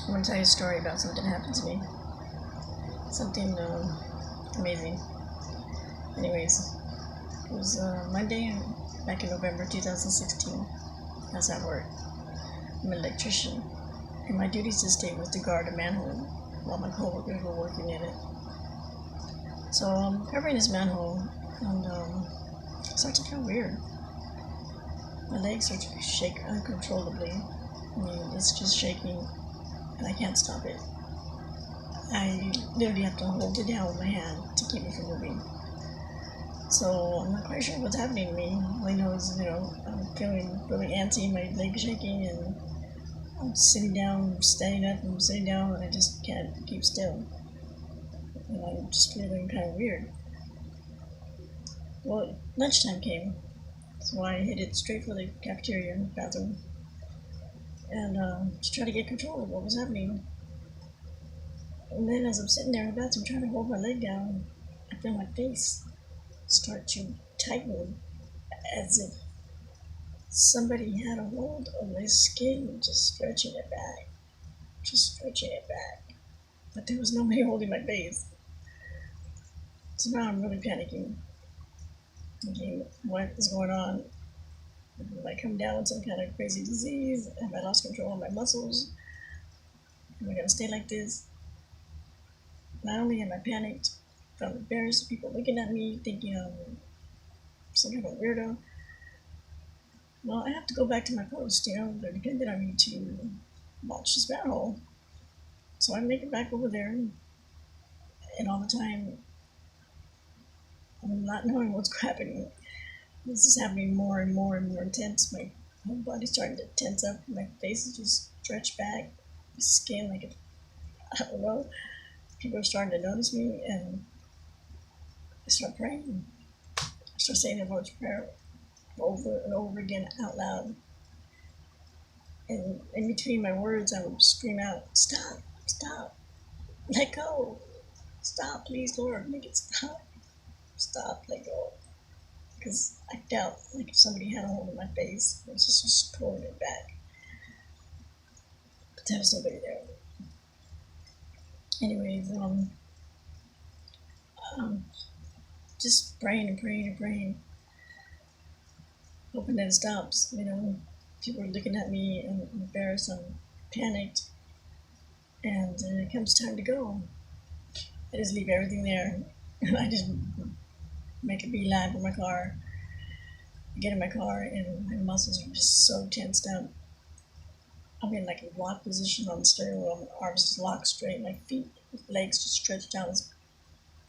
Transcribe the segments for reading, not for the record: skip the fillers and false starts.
I'm going to tell you a story about something that happened to me. Something amazing. Anyways, it was Monday back in November 2016. I was at work. I'm an electrician, and my duties this day was to guard a manhole while my coworkers were working in it. So I'm covering this manhole, and it starts to feel weird. My legs start to shake uncontrollably. I mean, it's just shaking, and I can't stop it. I literally have to hold it down with my hand to keep it from moving. So I'm not quite sure what's happening to me. All I know is, I'm feeling really antsy, my legs shaking, and I'm sitting down, standing up, and sitting down, and I just can't keep still. And I'm just feeling kind of weird. Well, lunchtime came, so I headed straight for the cafeteria bathroom and to try to get control of what was happening. And then as I'm sitting there in the bathroom trying to hold my leg down, I feel my face start to tighten as if somebody had a hold of my skin, just stretching it back, just stretching it back. But there was nobody holding my face. So now I'm really panicking, thinking, what is going on? Have I come down with some kind of crazy disease? Have I lost control of my muscles? Am I going to stay like this? Not only am I panicked, but I'm embarrassed. People looking at me, thinking I'm some kind of weirdo. Well, I have to go back to my post. They're depending on me to watch this manhole. So I make it back over there, and all the time, I'm not knowing what's happening. This is happening more and more and more intense. My whole body's starting to tense up. My face is just stretched back. My skin, I don't know. People are starting to notice me, and I start praying. I start saying the Lord's Prayer over and over again out loud. And in between my words, I would scream out, "Stop! Stop! Let go! Stop, please, Lord, make it stop! Stop, let go!" Because I felt like if somebody had a hold of my face, it was just pulling it back. But there was nobody there. Anyways, just praying and praying and praying, hoping that it stops. People are looking at me and I'm embarrassed, I'm panicked, and it comes time to go. I just leave everything there. I just make a beeline for my car, get in my car, and my muscles are just so tensed up. I'm in like a lock position on the steering wheel. My arms just locked straight, my feet, legs just stretched out as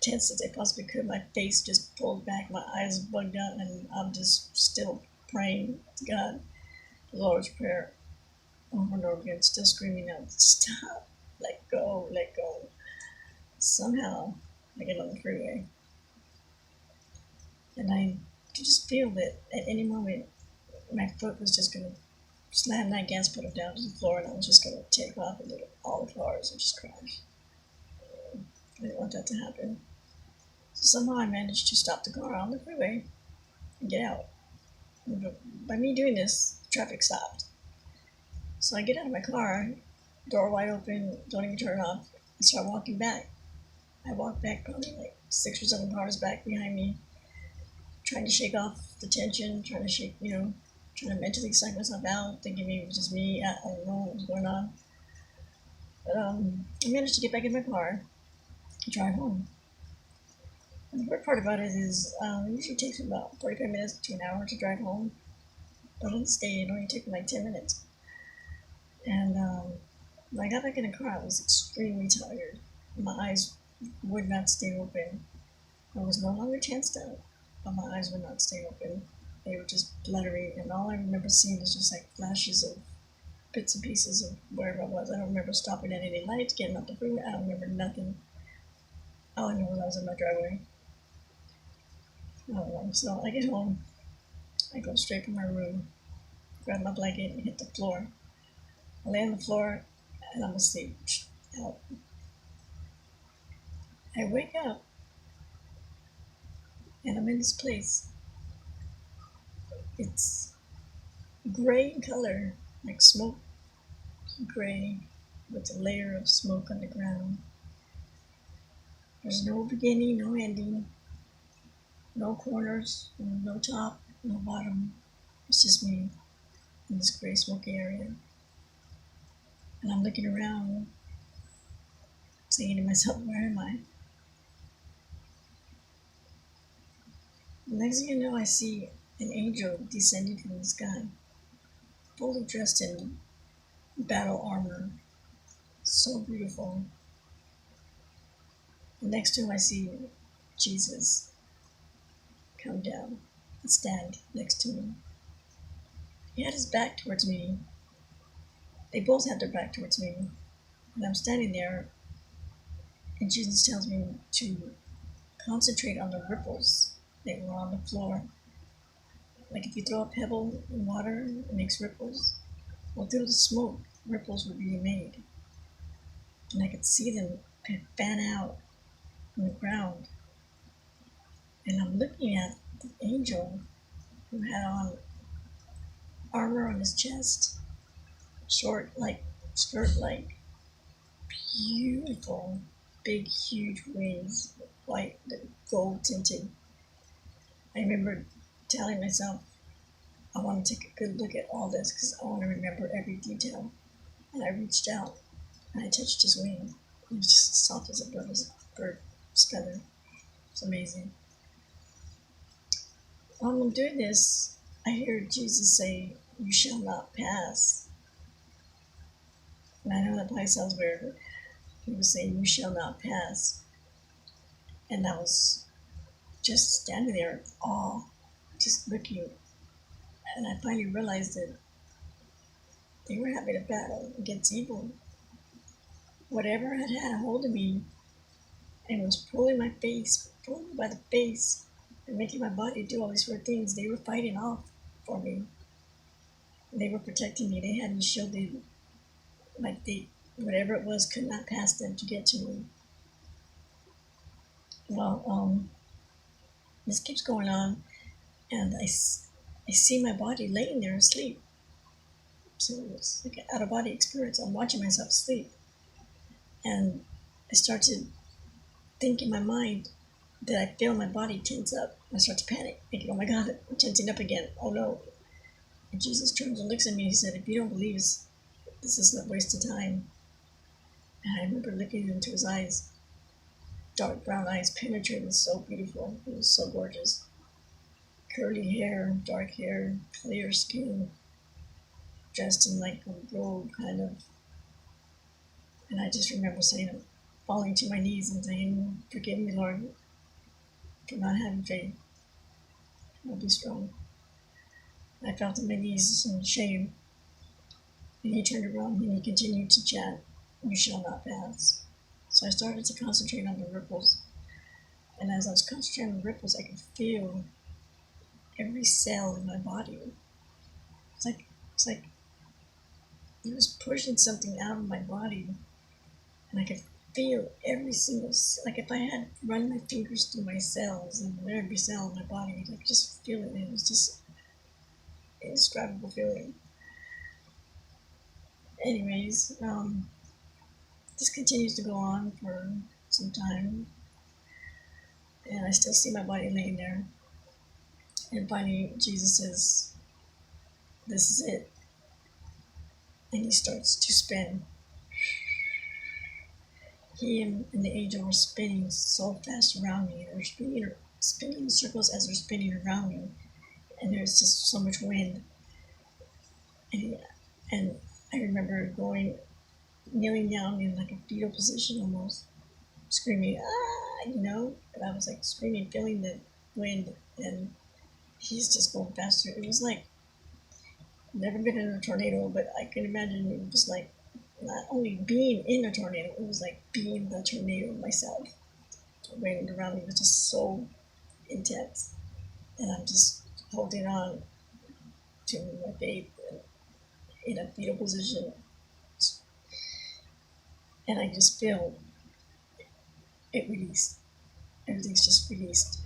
tense as they possibly could. My face just pulled back, my eyes bugged out, and I'm just still praying to God, the Lord's Prayer, over and over again, still screaming out, "Stop, let go, let go." Somehow, I get on the freeway, and I could just feel that at any moment, my foot was just going to slam that gas pedal down to the floor, and I was just going to take off into all the cars and just crash. I didn't want that to happen. So somehow I managed to stop the car on the freeway and get out. But by me doing this, traffic stopped. So I get out of my car, door wide open, don't even turn off, and start walking back. I walk back probably like 6 or 7 cars back behind me, trying to shake off the tension, trying to mentally psych myself out, thinking maybe it was just me. I don't know what was going on. But I managed to get back in my car and drive home. And the weird part about it is it usually takes me about 45 minutes to an hour to drive home. But on this day, it only took me like 10 minutes. And when I got back in the car, I was extremely tired. My eyes would not stay open. I was no longer tensed up, but my eyes would not stay open. They were just blurry, and all I remember seeing was just like flashes of bits and pieces of wherever I was. I don't remember stopping at any lights, getting up the freeway. I don't remember nothing. All I know was I was in my driveway. I don't know. So I get home. I go straight from my room, grab my blanket, and hit the floor. I lay on the floor, and I'm asleep. Out. I wake up, and I'm in this place. It's gray in color, like smoke gray. with a layer of smoke on the ground. There's no beginning, no ending, no corners, no top, no bottom. It's just me in this gray smoky area. And I'm looking around, saying to myself, where am I? The next thing you know, I see an angel descending from the sky, fully dressed in battle armor. So beautiful. And next to him, I see Jesus come down and stand next to me. He had his back towards me. They both had their back towards me. And I'm standing there, and Jesus tells me to concentrate on the ripples that were on the floor. Like if you throw a pebble in water, it makes ripples. Well, through the smoke, ripples were being made. And I could see them fan out on the ground. And I'm looking at the angel who had on armor on his chest, short like skirt like, beautiful, big, huge wings, white, gold tinted. I remember telling myself, I want to take a good look at all this because I want to remember every detail. And I reached out and I touched his wing. It was just as soft as a bird's feather. It's amazing. While I'm doing this, I hear Jesus say, "You shall not pass." And I know that probably sounds weird, but he was saying, "You shall not pass." And I was just standing there in awe, just looking. And I finally realized that they were having a battle against evil. Whatever had a hold of me and was pulling my face, pulling me by the face, and making my body do all these weird things, they were fighting off for me. They were protecting me. They had me shielded, like whatever it was, could not pass them to get to me. Well, this keeps going on, and I see my body laying there asleep. So it's like an out of body experience. I'm watching myself sleep, and I start to think in my mind that I feel my body tense up. I start to panic, thinking, "Oh my God, I'm tensing up again. Oh no!" And Jesus turns and looks at me. He said, "If you don't believe this is a waste of time." And I remember looking into his eyes, dark brown eyes, penetrating, so beautiful. It was so gorgeous. Curly hair, dark hair, clear skin, dressed in like a robe kind of. And I just remember saying, falling to my knees and saying, "Forgive me, Lord, for not having faith. I'll be strong." I fell to my knees in shame. And he turned around and he continued to chant, "You shall not pass." So I started to concentrate on the ripples. And as I was concentrating on the ripples, I could feel every cell in my body. It's like he was pushing something out of my body, and I could feel every single, like if I had run my fingers through my cells and every cell in my body, I could just feel it. It was just an indescribable feeling. Anyways, this continues to go on for some time, and I still see my body laying there. And finally, Jesus says, "This is it." And he starts to spin. He and the angel were spinning so fast around me. They were spinning in circles as they're spinning around me. And there's just so much wind. And, and I remember kneeling down in like a fetal position almost, screaming, "Ah!" And I was like screaming, feeling the wind. And he's just going faster. It was like, never been in a tornado, but I can imagine it was like not only being in a tornado, it was like being the tornado myself. The wind around me was just so intense. And I'm just holding on to my faith in a fetal position. And I just feel it released. Everything's just released.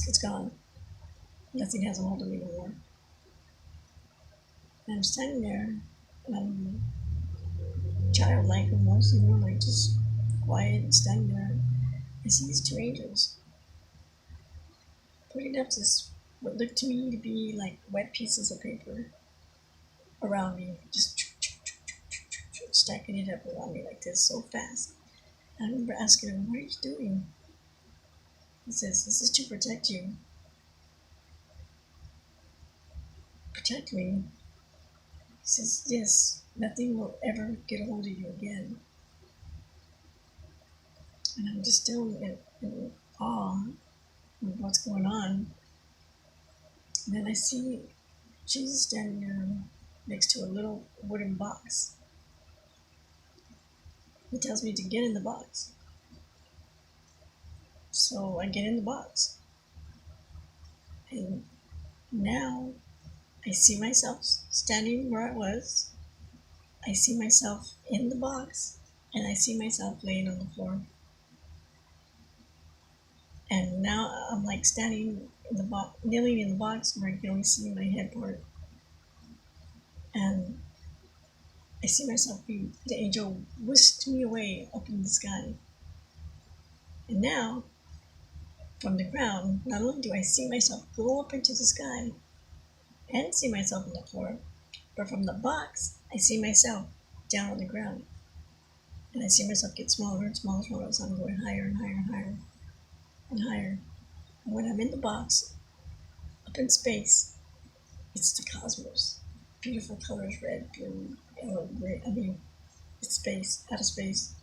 It's gone. Nothing has a hold of me anymore. And I'm standing there, and childlike almost, like just quiet and standing there. I see these two angels putting up this what looked to me to be like wet pieces of paper around me, just stacking it up around me like this so fast. I remember asking him, "What are you doing?" He says, "This is to protect you. Protect me." He says, "Yes, nothing will ever get a hold of you again." And I'm just still in awe of what's going on. And then I see Jesus standing there next to a little wooden box. He tells me to get in the box. So I get in the box. And now I see myself standing where I was. I see myself in the box. And I see myself laying on the floor. And now I'm like standing in the box, kneeling in the box where I can only see my head part. And I see myself being, the angel whisked me away up in the sky. And now, from the ground, not only do I see myself go up into the sky and see myself on the floor, but from the box, I see myself down on the ground. And I see myself get smaller and smaller and smaller, so I'm going higher and higher and higher and higher. And when I'm in the box, up in space, it's the cosmos. Beautiful colors, red, blue, yellow, gray. I mean, it's space, out of space.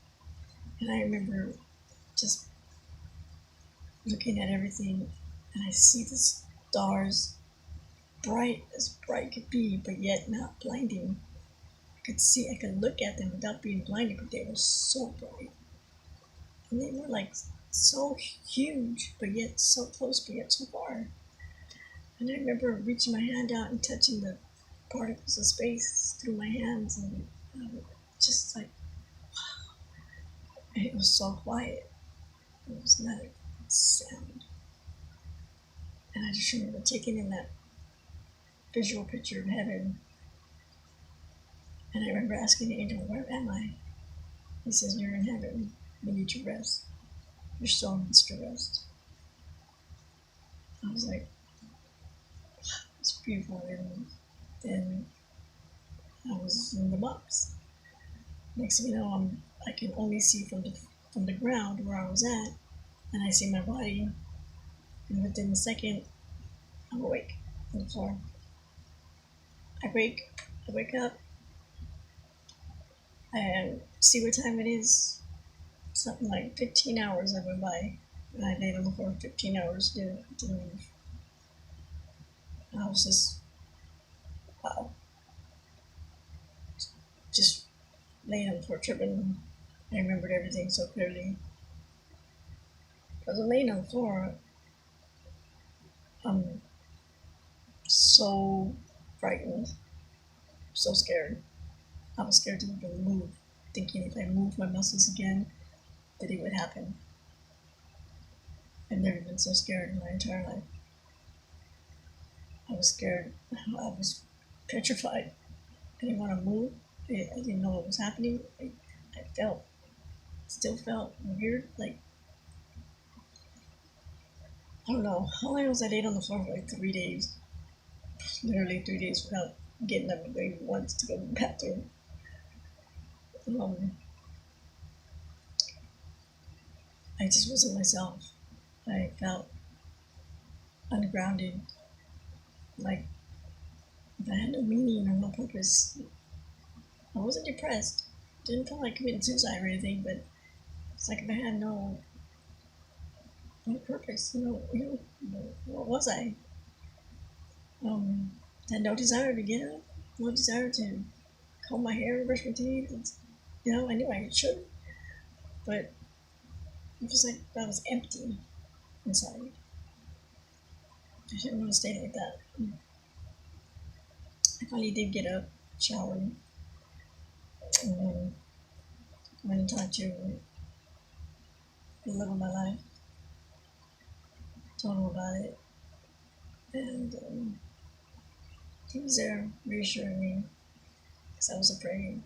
And I remember just looking at everything, and I see the stars bright as bright could be, but yet not blinding. I could look at them without being blinded, but they were so bright. And they were like so huge, but yet so close, but yet so far. And I remember reaching my hand out and touching the particles of space through my hands, and just like, and it was so quiet. It was not a sound. And I just remember taking in that visual picture of heaven. And I remember asking the angel, "Where am I?" He says, "You're in heaven. You need to rest. Your soul needs to rest." I was like, it's beautiful. And then I was in the box. Next thing you know, I can only see from the ground where I was at, and I see my body. And within a second, I'm awake on the floor. I wake up, and see what time it is. Something like 15 hours I went by. And I laid on the floor for 15 hours, didn't move. I was just, wow, just laying on the floor tripping. I remembered everything so clearly. I was laying on the floor, I'm so frightened, so scared. I was scared to even move, thinking if I moved my muscles again, that it would happen. I've never been so scared in my entire life. I was scared. I was petrified. I didn't want to move. I didn't know what was happening. I still felt weird. Like, I don't know. All I know is I laid on the floor for like 3 days. Literally 3 days without getting up maybe once to go to the bathroom. Um, I just wasn't myself. I felt ungrounded, like if I had no meaning or no purpose. I wasn't depressed. Didn't feel like committing suicide or anything, but it's like if I had no purpose, what was I? Had no desire to get up, no desire to comb my hair, brush my teeth. I knew I should, but it was like I was empty inside. I didn't want to stay like that. I finally did get up, showered, and then went and talked to the love of my life, told him about it, and he was there reassuring me because I was afraid.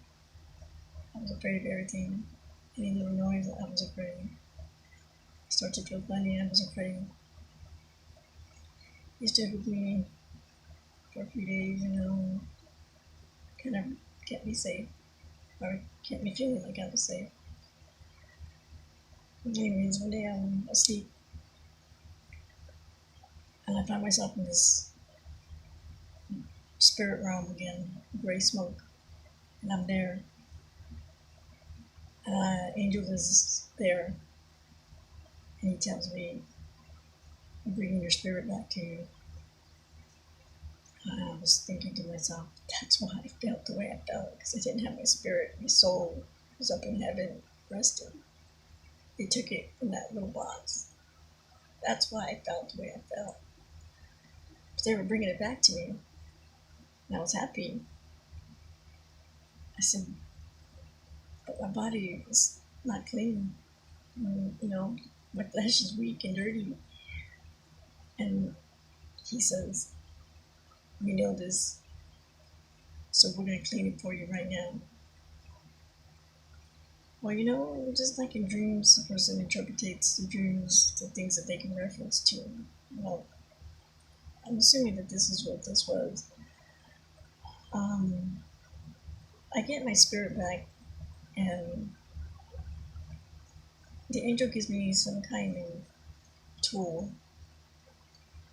I was afraid of everything. Any little noise, I was afraid. I started to feel funny, I was afraid. He stood with me for a few days, kind of kept me safe, or kept me feeling like I was safe. Anyways, one day I'm asleep and I found myself in this spirit realm again, gray smoke, and I'm there. Angel is there, and he tells me, "I'm bringing your spirit back to you." I was thinking to myself, that's why I felt the way I felt, because I didn't have my spirit. My soul was up in heaven, resting. They took it in that little box. That's why I felt the way I felt. But they were bringing it back to me, and I was happy. I said, but my body is not clean. My flesh is weak and dirty. And he says, we know this, so we're going to clean it for you right now. Well, just like in dreams, a person interprets the dreams, the things that they can reference to. Well, I'm assuming that this is what this was. Um, I get my spirit back, and the angel gives me some kind of tool.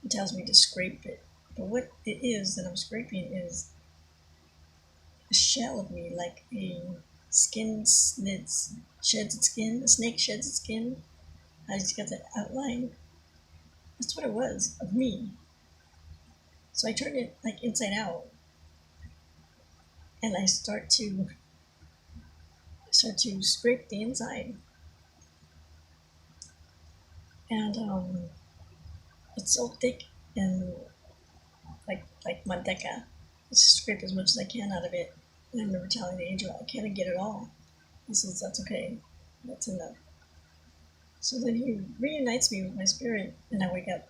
It tells me to scrape it. But what it is that I'm scraping is a shell of me, like a skin sheds its skin, a snake sheds its skin. I just got that outline. That's what it was of me. So I turn it like inside out, and I start to scrape the inside, and it's so thick and like manteca. I just scrape as much as I can out of it. And I remember telling the angel, I can't get it all. He says, that's okay. That's enough. So then he reunites me with my spirit, and I wake up.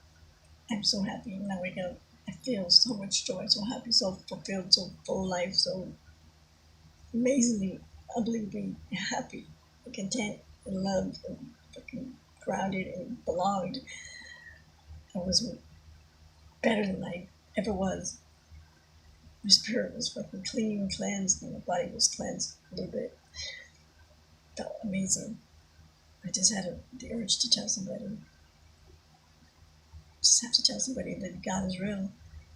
I'm so happy. When I wake up, I feel so much joy, so happy, so fulfilled, so full of life, so amazingly, unbelievably happy, and content, and loved, and fucking grounded, and belonged. I was better than I ever was. My spirit was fucking clean and cleansed, and my body was cleansed a little bit. Felt amazing. I just had the urge to tell somebody. Just have to tell somebody that God is real,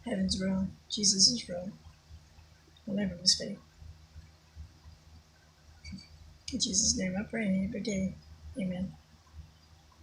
heaven's real, Jesus is real. I'll never lose faith. In Jesus' name I pray every day. Amen.